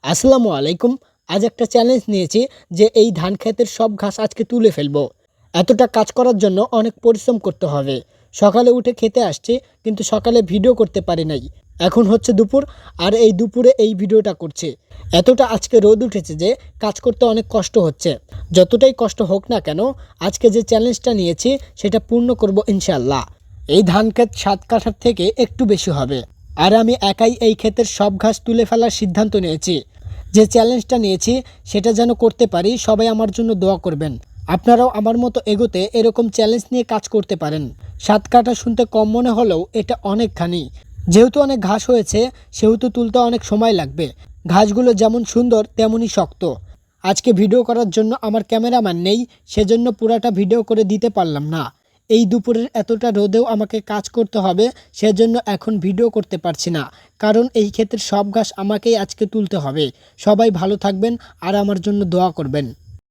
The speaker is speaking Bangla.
আসসালামু আলাইকুম। আজ একটা চ্যালেঞ্জ নিয়েছি যে এই ধান ক্ষেতের সব ঘাস আজকে তুলে ফেলবো। এতটা কাজ করার জন্য অনেক পরিশ্রম করতে হবে। সকালে উঠে খেতে আসছি, কিন্তু সকালে ভিডিও করতে পারি নাই। এখন হচ্ছে দুপুর, আর এই দুপুরে এই ভিডিওটা করছি। এতটা আজকে রোদ উঠেছে যে কাজ করতে অনেক কষ্ট হচ্ছে। যতটাই কষ্ট হোক না কেন, আজকে যে চ্যালেঞ্জটা নিয়েছি সেটা পূর্ণ করব ইনশাল্লাহ। এই ধান ক্ষেত 7 কাঠার থেকে একটু বেশি হবে, আর আমি একাই এই ক্ষেতের সব ঘাস তুলে ফেলার সিদ্ধান্ত নিয়েছি। যে চ্যালেঞ্জটা নিয়েছি সেটা যেন করতে পারি, সবাই আমার জন্য দোয়া করবেন। আপনারাও আমার মতো এগোতে এরকম চ্যালেঞ্জ নিয়ে কাজ করতে পারেন। 7 কাঠা শুনতে কম মনে হলেও এটা অনেকখানি। যেহেতু অনেক ঘাস হয়েছে, সেহেতু তুলতে অনেক সময় লাগবে। ঘাসগুলো যেমন সুন্দর তেমনই শক্ত। আজকে ভিডিও করার জন্য আমার ক্যামেরাম্যান নেই, সেজন্য পুরাটা ভিডিও করে দিতে পারলাম না। এই দুপুরের এতটা রোদেও আমাকে কাজ করতে হবে, সেজন্য এখন ভিডিও করতে পারছি না। কারণ এই ক্ষেতের সব ঘাস আমাকেই আজকে তুলতে হবে। সবাই ভালো থাকবেন আর আমার জন্য দোয়া করবেন।